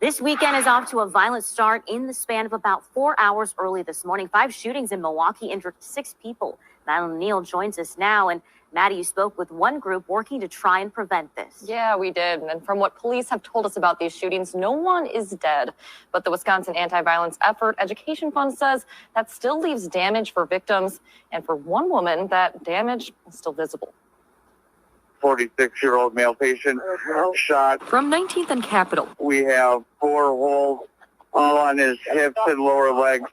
This weekend is off to a violent start in the span of about 4 hours early this morning. 5 shootings in Milwaukee injured 6 people. Madeline Neal joins us now. And Maddie, you spoke with one group working to try and prevent this. Yeah, we did. And from what police have told us about these shootings, no one is dead. But the Wisconsin Anti-Violence Effort Education Fund says that still leaves damage for victims. And for one woman, that damage is still visible. 46-year-old male patient shot. From 19th and Capitol. We have 4 holes, all on his hips and lower legs.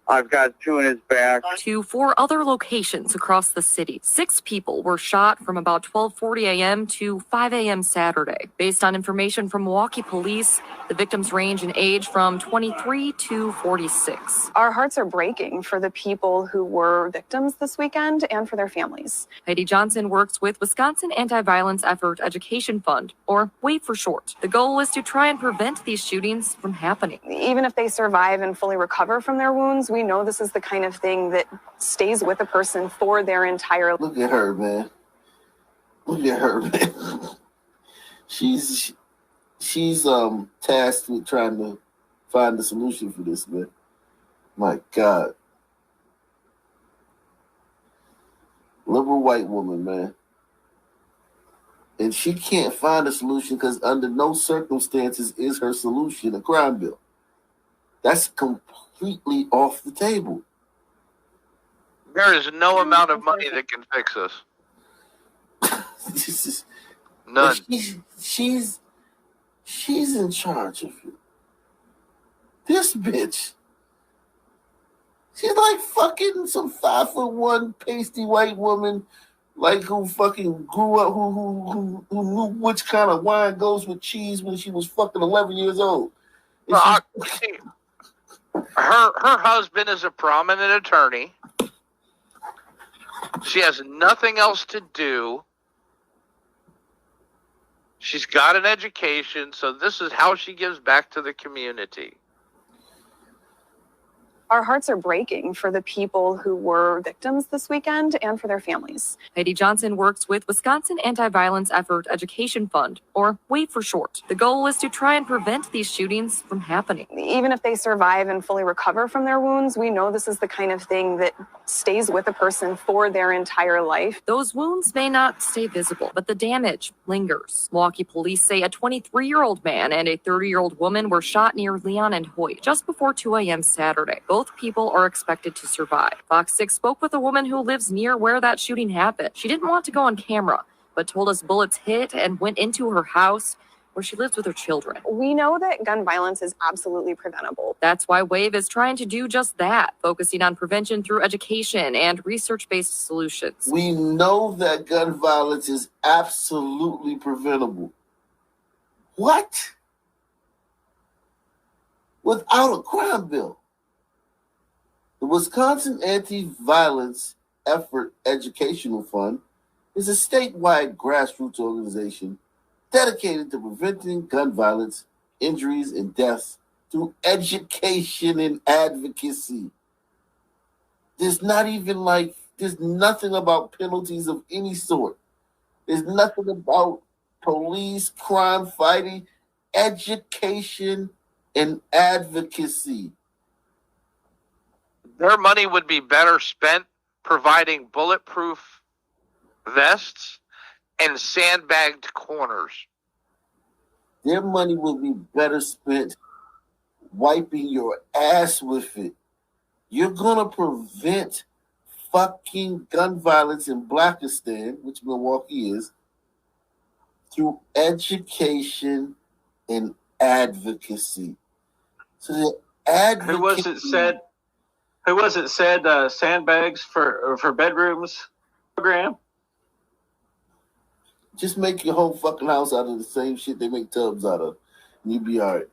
I've got 2 in his back. To 4 other locations across the city. 6 people were shot from about 12:40 a.m. to 5 a.m. Saturday. Based on information from Milwaukee police, the victims range in age from 23 to 46. Our hearts are breaking for the people who were victims this weekend and for their families. Heidi Johnson works with Wisconsin Anti-Violence Effort Education Fund, or WAVE for short. The goal is to try and prevent these shootings from happening. Even if they survive and fully recover from their wounds, we know this is the kind of thing that stays with a person for their entire life. Look at her, man. Look at her, man. She's tasked with trying to find the solution for this, man. My God. Liberal white woman, man. And she can't find a solution because under no circumstances is her solution a crime bill. That's completely off the table. There is no amount of money that can fix this. This is None. She's in charge of it. This bitch. She's like fucking some 5'1" pasty white woman, like who fucking grew up, who knew which kind of wine goes with cheese when she was fucking 11 years old. Well, her husband is a prominent attorney. She has nothing else to do. She's got an education, so this is how she gives back to the community. Our hearts are breaking for the people who were victims this weekend and for their families. Heidi Johnson works with Wisconsin Anti-Violence Effort Education Fund, or WAVE for short. The goal is to try and prevent these shootings from happening. Even if they survive and fully recover from their wounds, we know this is the kind of thing that stays with a person for their entire life. Those wounds may not stay visible, but the damage lingers. Milwaukee police say a 23-year-old man and a 30-year-old woman were shot near Leon and Hoyt just before 2 a.m. Saturday. Both people are expected to survive. Fox 6 spoke with a woman who lives near where that shooting happened. She didn't want to go on camera, but told us bullets hit and went into her house where she lives with her children. We know that gun violence is absolutely preventable. That's why WAVE is trying to do just that, focusing on prevention through education and research-based solutions. We know that gun violence is absolutely preventable. What? Without a crime bill. The Wisconsin Anti-Violence Effort Educational Fund is a statewide grassroots organization dedicated to preventing gun violence, injuries, and deaths through education and advocacy. There's nothing about penalties of any sort. There's nothing about police, crime fighting, education, and advocacy. Their money would be better spent providing bulletproof vests and sandbagged corners. Their money would be better spent wiping your ass with it. You're going to prevent fucking gun violence in Blackistan, which Milwaukee is, through education and advocacy. So the advocacy... Who was it said sandbags for bedrooms program? Just make your whole fucking house out of the same shit they make tubs out of, and you'll be all right.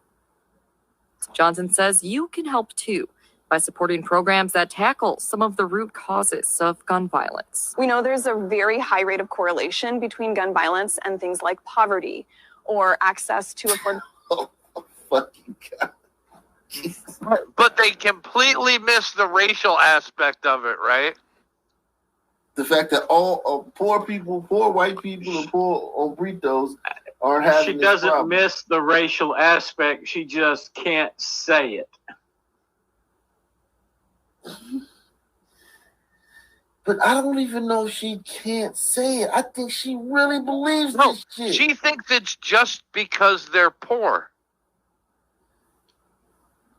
Johnson says you can help too by supporting programs that tackle some of the root causes of gun violence. We know there's a very high rate of correlation between gun violence and things like poverty or access to affordable... Oh, fucking God. But they completely miss the racial aspect of it, right? The fact that all poor people, poor white people, and poor burritos aren't having She this doesn't problem. miss the racial aspect. She just can't say it. But I don't even know if she can't say it. I think she really believes No, this shit. she thinks it's just because they're poor.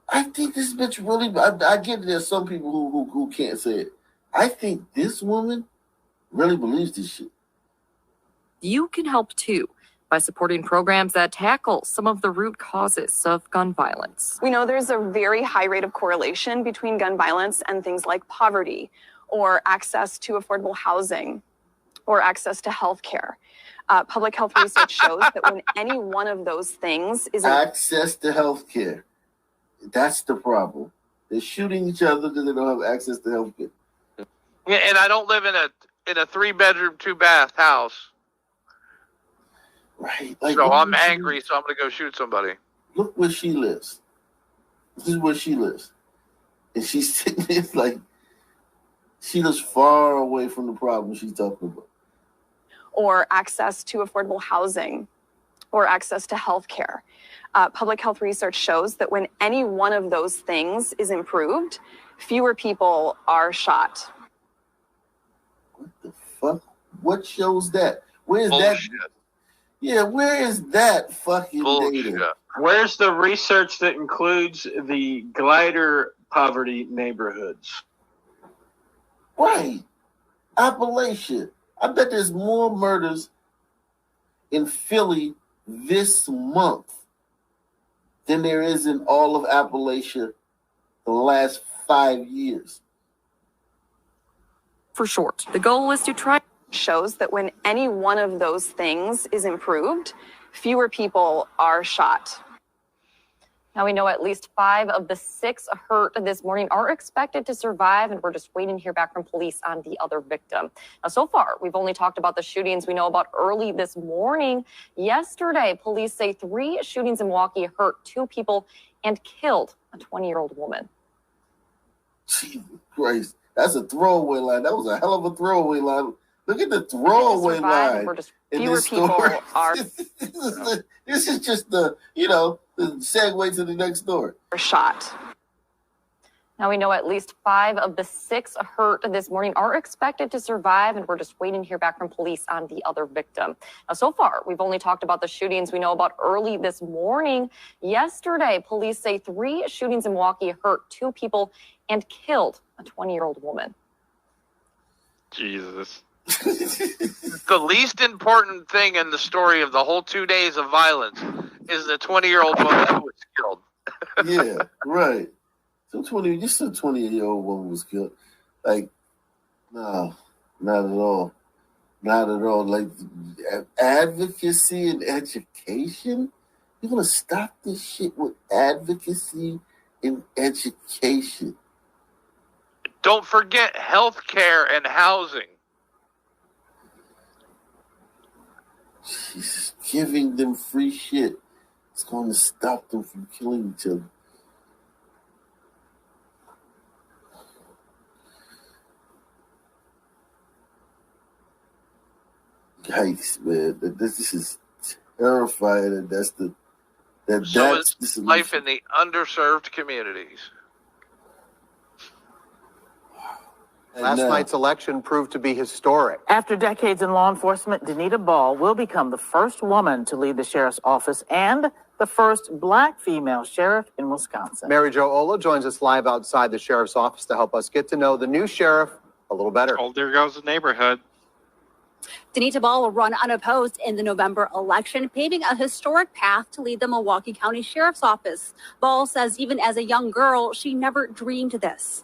I think this bitch really. I get there's some people who can't say it. I think this woman really believes this shit. You can help too by supporting programs that tackle some of the root causes of gun violence. We know there's a very high rate of correlation between gun violence and things like poverty or access to affordable housing or access to health care. Public health research shows that when any one of those things is Access to health care. That's the problem. They're shooting each other because they don't have access to health care. Yeah, and I don't live in a 3-bedroom, 2-bath house. Right. Like, So I'm angry, so I'm going to go shoot somebody. Look where she lives. This is where she lives. And she's sitting there like, she lives far away from the problem she's talking about. or access to affordable housing or access to health care. Public health research shows that when any one of those things is improved, fewer people are shot. What the fuck? What shows that? Where's Bullshit. that? Yeah, where is that fucking Bullshit. data? Where's the research that includes the glider poverty neighborhoods? Right. Appalachia. I bet there's more murders in Philly this month than there is in all of Appalachia the last 5 years. For short, the goal is to try Shows that when any one of those things is improved, fewer people are shot. Now we know at least 5 of the 6 hurt this morning are expected to survive, and we're just waiting to hear back from police on the other victim. Now, so far, we've only talked about the shootings we know about early this morning. Yesterday, police say 3 shootings in Milwaukee hurt 2 people and killed a 20-year-old woman. Jesus Christ. That's a throwaway line. That was a hell of a throwaway line. Look at the throwaway line. We're just in fewer this people story. are This is just the segue to the next story. shot. Now we know at least 5 of the 6 hurt this morning are expected to survive, and we're just waiting to hear back from police on the other victim. Now, so far, we've only talked about the shootings we know about early this morning. Yesterday, police say 3 shootings in Milwaukee hurt 2 people and killed a 20-year-old woman. Jesus. The least important thing in the story of the whole 2 days of violence is the 20-year-old woman who was killed. Yeah, right. Just a 20-year-old woman was killed. Like, no, not at all. Not at all. Like, advocacy and education? You're going to stop this shit with advocacy and education. Don't forget health care and housing. Jesus, giving them free shit. It's going to stop them from killing each other. Yikes, man! This is terrifying, and that's Life in the underserved communities. Last night's election proved to be historic. After decades in law enforcement, Danita Ball will become the first woman to lead the sheriff's office and the first Black female sheriff in Wisconsin. Mary Jo Ola joins us live outside the sheriff's office to help us get to know the new sheriff a little better. Oh, there goes the neighborhood. Danita Ball will run unopposed in the November election, paving a historic path to lead the Milwaukee County Sheriff's Office. Ball says even as a young girl, she never dreamed this.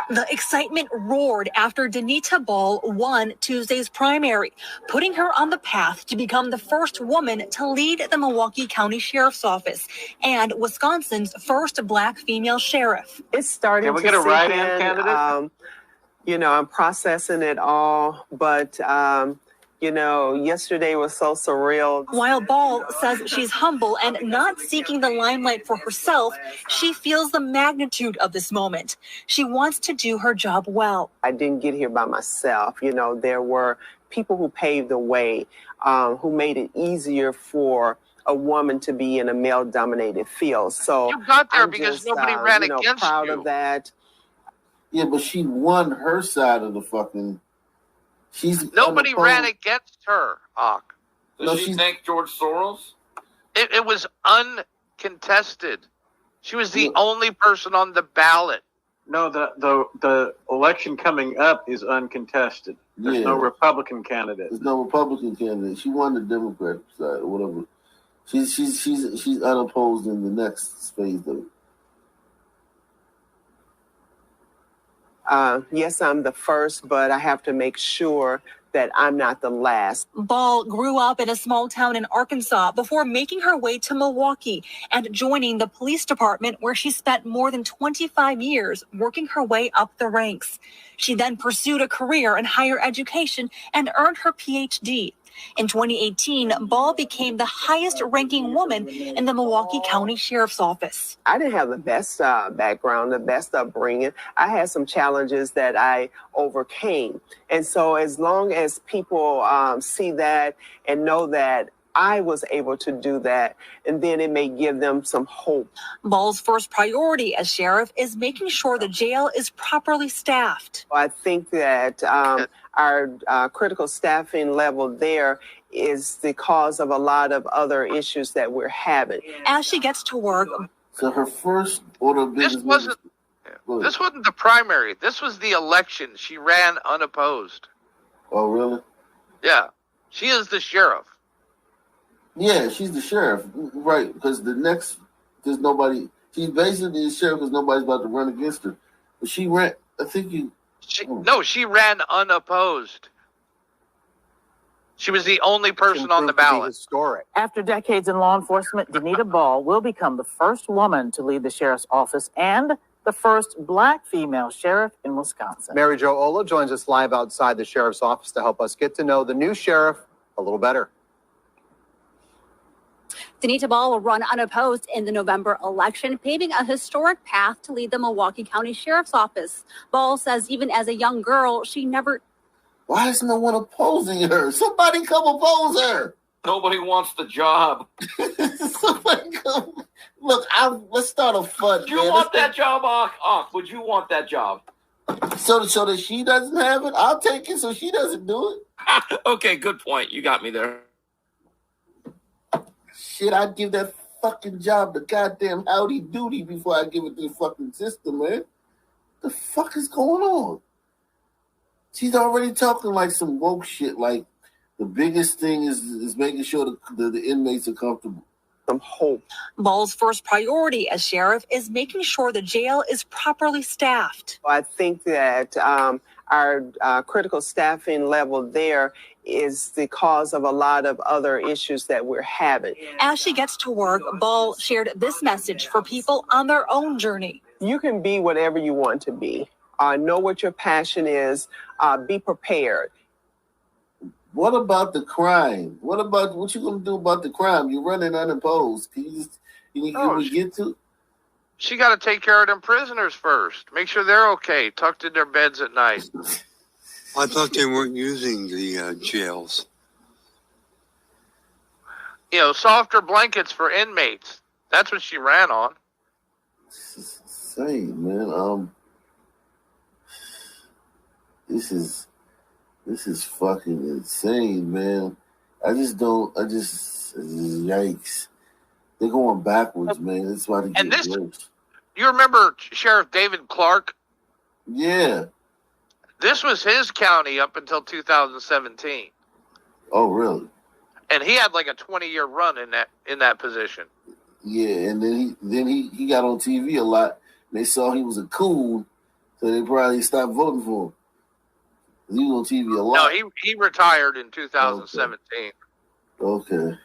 The excitement roared after Danita Ball won Tuesday's primary, putting her on the path to become the first woman to lead the Milwaukee County Sheriff's Office and Wisconsin's first Black female sheriff. It's starting Can we to get a sink write-in in. candidate? I'm processing it all, but yesterday was so surreal. While Ball says she's humble and not seeking the limelight for herself, she feels the magnitude of this moment. She wants to do her job well. I didn't get here by myself. There were people who paved the way, who made it easier for a woman to be in a male-dominated field. So You got there I'm because just, nobody ran against proud you. of that. Yeah, but she won her side of the fucking. Nobody ran against her, Hawk. Does she thank George Soros? It was uncontested. She was the only person on the ballot. No, the election coming up is uncontested. There's no Republican candidate. There's no Republican candidate. She won the Democrat side or whatever. She's unopposed in the next phase of it. Yes, I'm the first, but I have to make sure that I'm not the last. Ball grew up in a small town in Arkansas before making her way to Milwaukee and joining the police department, where she spent more than 25 years working her way up the ranks. She then pursued a career in higher education and earned her PhD. In 2018, Ball became the highest-ranking woman in the Milwaukee County Sheriff's Office. I didn't have the best background, the best upbringing. I had some challenges that I overcame. And so as long as people see that and know that I was able to do that, and then it may give them some hope. Ball's first priority as sheriff is making sure the jail is properly staffed. I think that our critical staffing level there is the cause of a lot of other issues that we're having. As she gets to work. So her first order of business. This wasn't the primary. This was the election. She ran unopposed. Oh, really? Yeah. She is the sheriff. Yeah, she's the sheriff, right? Because there's nobody. She's basically the sheriff because nobody's about to run against her. But she ran. I think you. No, she ran unopposed. She was the only person on the ballot. Historic. After decades in law enforcement, Danita Ball will become the first woman to lead the sheriff's office and the first Black female sheriff in Wisconsin. Mary Jo Ola joins us live outside the sheriff's office to help us get to know the new sheriff a little better. Danita Ball will run unopposed in the November election, paving a historic path to lead the Milwaukee County Sheriff's Office. Ball says even as a young girl, she never... Why is no one opposing her? Somebody come oppose her. Nobody wants the job. Somebody come. Look, let's start a fund. Would you want that job, Ak? Would you want that job? So that she doesn't have it? I'll take it so she doesn't do it. Okay, good point. You got me there. Shit, I'd give that fucking job the goddamn howdy doody before I give it to the fucking system, man. The fuck is going on? She's already talking like some woke shit, like the biggest thing is making sure the inmates are comfortable. Some hope. Ball's first priority as sheriff is making sure the jail is properly staffed. I think that our critical staffing level there is the cause of a lot of other issues that we're having. As she gets to work, Ball shared this message for people on their own journey. You can be whatever you want to be. Know what your passion is. Be prepared. What about the crime? What you gonna do about the crime? You're running unopposed. Can you get to? She got to take care of them prisoners first. Make sure they're okay, tucked in their beds at night. I thought they weren't using the jails. Softer blankets for inmates. That's what she ran on. Insane, man. This is fucking insane, man. Yikes. They're going backwards, man. That's why they get worse. You remember Sheriff David Clark? Yeah. This was his county up until 2017. Oh, really? And he had like a 20-year run in that position. Yeah, and then he got on TV a lot. And they saw he was a coon, so they probably stopped voting for him. He was on TV a lot. No, he retired in 2017. Okay.